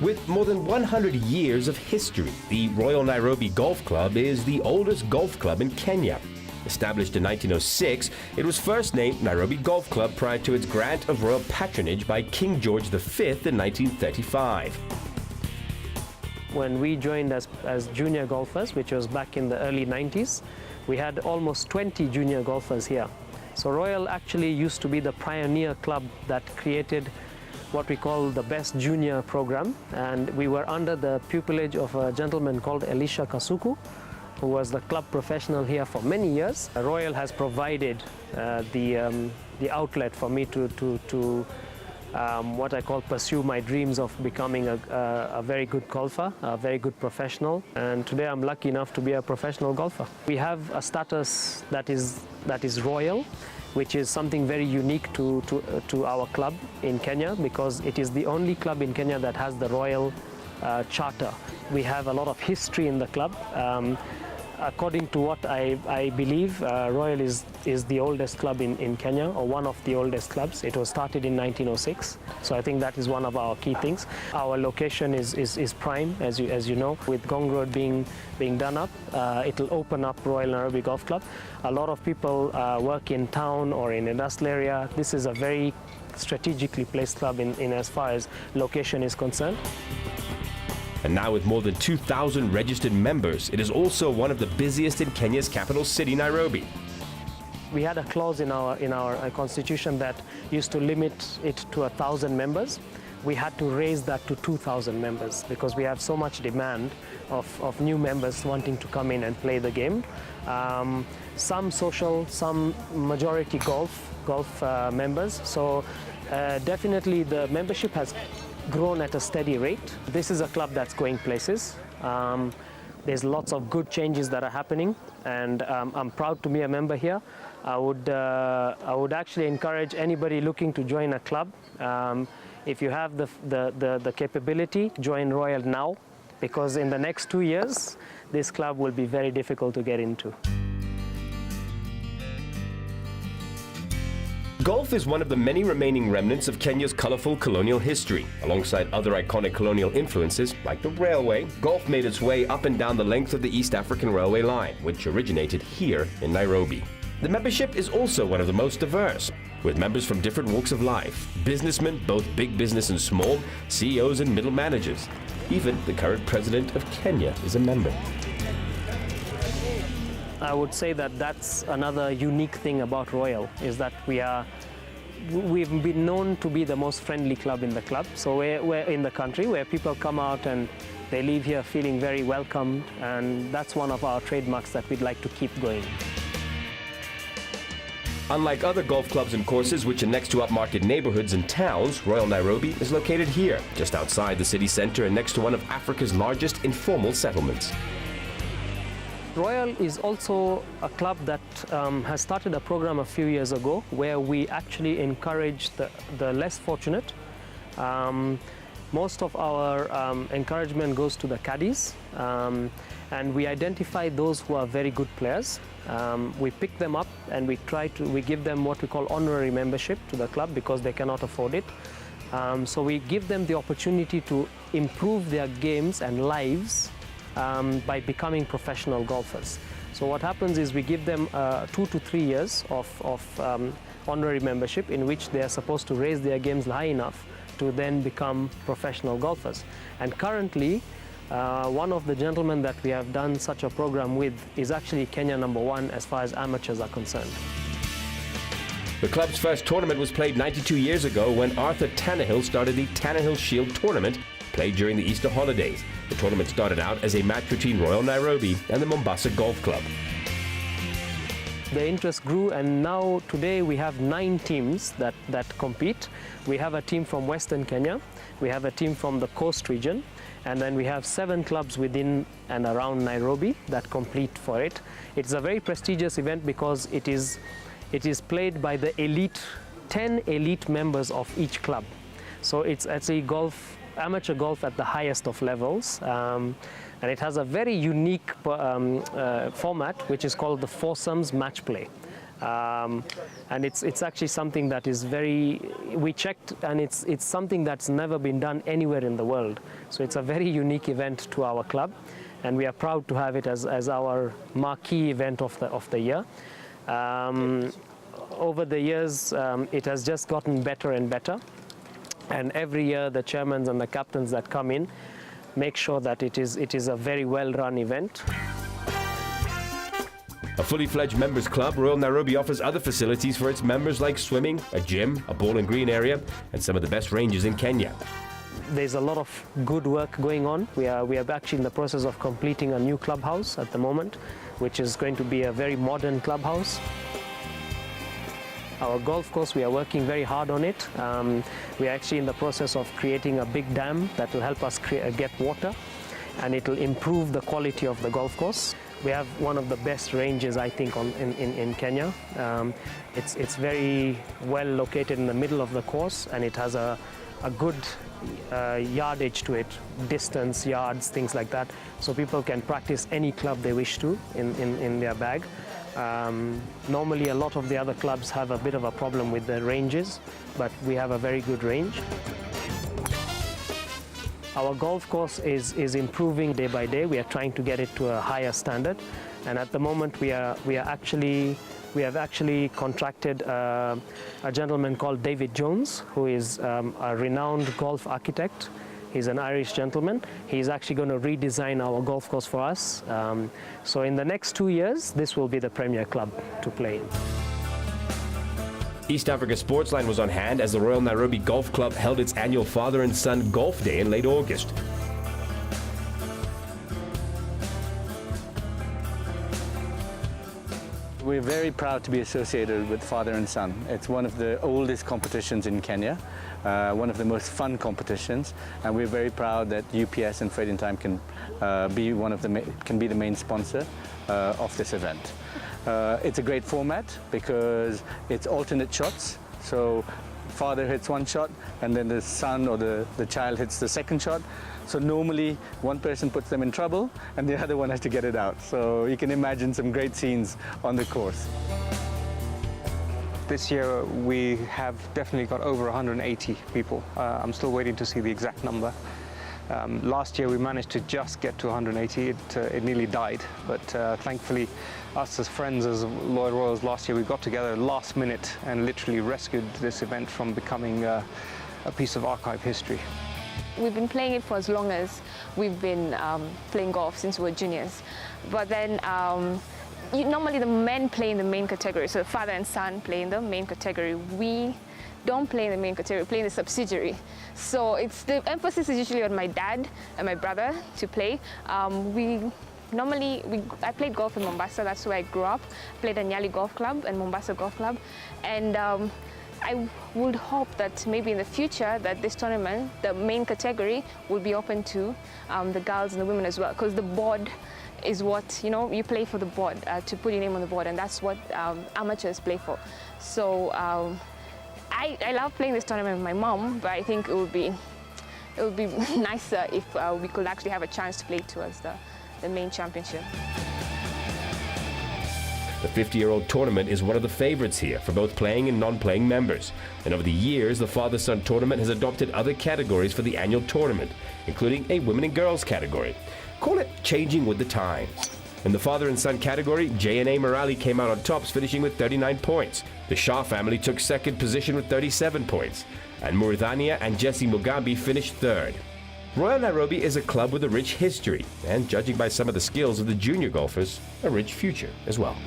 With more than 100 years of history, the Royal Nairobi Golf Club is the oldest golf club in Kenya. Established in 1906, it was first named Nairobi Golf Club prior to its grant of royal patronage by King George V in 1935. When we joined as junior golfers, which was back in the early 90s, we had almost 20 junior golfers here. So Royal actually used to be the pioneer club that created what we call the best junior program, and we were under the pupillage of a gentleman called Elisha Kasuku, who was the club professional here for many years. Royal has provided the outlet for me to what I call pursue my dreams of becoming a very good golfer, a very good professional, and today I'm lucky enough to be a professional golfer. We have a status that is royal, which is something very unique to our club in Kenya, because it is the only club in Kenya that has the royal charter. We have a lot of history in the club. According to what I believe, Royal is the oldest club in Kenya, or one of the oldest clubs. It was started in 1906, so I think that is one of our key things. Our location is prime, as you know, with Gong Road being done up. It'll open up Royal Nairobi Golf Club. A lot of people work in town or in industrial area. This is a very strategically placed club in as far as location is concerned. And now with more than 2,000 registered members, it is also one of the busiest in Kenya's capital city, Nairobi. We had a clause in our constitution that used to limit it to 1,000 members. We had to raise that to 2,000 members because we have so much demand of new members wanting to come in and play the game. Some social, some majority golf members. So definitely the membership has grown at a steady rate. This is a club that's going places. There's lots of good changes that are happening, and I'm proud to be a member here. I would actually encourage anybody looking to join a club. If you have the capability, join Royal now, because in the next 2 years, this club will be very difficult to get into. Golf is one of the many remaining remnants of Kenya's colorful colonial history. Alongside other iconic colonial influences, like the railway, golf made its way up and down the length of the East African Railway line, which originated here in Nairobi. The membership is also one of the most diverse, with members from different walks of life, businessmen, both big business and small, CEOs and middle managers. Even the current president of Kenya is a member. I would say that that's another unique thing about Royal, is that we've been known to be the most friendly club in the club. So we're in the country where people come out and they leave here feeling very welcomed, and that's one of our trademarks that we'd like to keep going. Unlike other golf clubs and courses which are next to upmarket neighborhoods and towns, Royal Nairobi is located here, just outside the city center and next to one of Africa's largest informal settlements. Royal is also a club that has started a program a few years ago where we actually encourage the less fortunate. Most of our encouragement goes to the caddies, and we identify those who are very good players. We pick them up and we give them what we call honorary membership to the club because they cannot afford it. So we give them the opportunity to improve their games and lives by becoming professional golfers. So what happens is we give them 2 to 3 years of honorary membership in which they are supposed to raise their games high enough to then become professional golfers. And currently, one of the gentlemen that we have done such a program with is actually Kenya #1 as far as amateurs are concerned. The club's first tournament was played 92 years ago when Arthur Tannehill started the Tannehill Shield tournament, played during the Easter holidays. The tournament started out as a match between Royal Nairobi and the Mombasa Golf Club. The interest grew, and now today we have 9 teams that compete. We have a team from Western Kenya, we have a team from the Coast region, and then we have 7 clubs within and around Nairobi that compete for it. It's a very prestigious event because it is played by the 10 elite members of each club. So it's actually amateur golf at the highest of levels, and it has a very unique format which is called the foursomes match play. And it's actually something that is we checked, and it's something that's never been done anywhere in the world. So it's a very unique event to our club, and we are proud to have it as our marquee event of the year. Over the years, it has just gotten better and better, and every year the chairmen and the captains that come in make sure that it is a very well-run event. A fully fledged members club, Royal Nairobi offers other facilities for its members like swimming, a gym, a ball and green area, and some of the best ranges in Kenya. There's a lot of good work going on. We are actually in the process of completing a new clubhouse at the moment, which is going to be a very modern clubhouse. Our golf course, we are working very hard on it. We are actually in the process of creating a big dam that will help us get water, and it will improve the quality of the golf course. We have one of the best ranges, I think, in Kenya. It's very well located in the middle of the course, and it has a good yardage to it, distance, yards, things like that. So people can practice any club they wish to in their bag. Normally a lot of the other clubs have a bit of a problem with the ranges, but we have a very good range. Our golf course is improving day by day. We are trying to get it to a higher standard, and at the moment we have actually contracted a gentleman called David Jones, who is a renowned golf architect. He's an Irish gentleman. He's actually going to redesign our golf course for us. So in the next 2 years, this will be the premier club to play in. East Africa Sportsline was on hand as the Royal Nairobi Golf Club held its annual Father and Son Golf Day in late August. We're very proud to be associated with Father and Son. It's one of the oldest competitions in Kenya, one of the most fun competitions, and we're very proud that UPS and Freight in Time can be the main sponsor of this event. It's a great format because it's alternate shots. So father hits one shot and then the son or the child hits the second shot. So normally one person puts them in trouble and the other one has to get it out. So you can imagine some great scenes on the course. This year we have definitely got over 180 people. I'm still waiting to see the exact number. Last year we managed to just get to 180. It nearly died, but thankfully us as friends, as Lloyd Royals last year, we got together last minute and literally rescued this event from becoming a piece of archive history. We've been playing it for as long as we've been playing golf, since we were juniors. But then normally the men play in the main category, so father and son play in the main category. We don't play in the main category, we play in the subsidiary. So the emphasis is usually on my dad and my brother to play. I played golf in Mombasa, that's where I grew up. Played at Nyali Golf Club and Mombasa Golf Club. And I would hope that maybe in the future that this tournament, the main category, will be open to the girls and the women as well, because the board is what, you play for the board, to put your name on the board, and that's what amateurs play for. So I love playing this tournament with my mom, but I think it would be nicer if we could actually have a chance to play towards the main championship. The 50-year-old tournament is one of the favorites here for both playing and non-playing members. And over the years, the Father-Son tournament has adopted other categories for the annual tournament, including a women and girls category. Call it changing with the times. In the father and son category, J&A Morali came out on tops, finishing with 39 points. The Shah family took second position with 37 points. And Muridhania and Jesse Mugambi finished third. Royal Nairobi is a club with a rich history, and judging by some of the skills of the junior golfers, a rich future as well.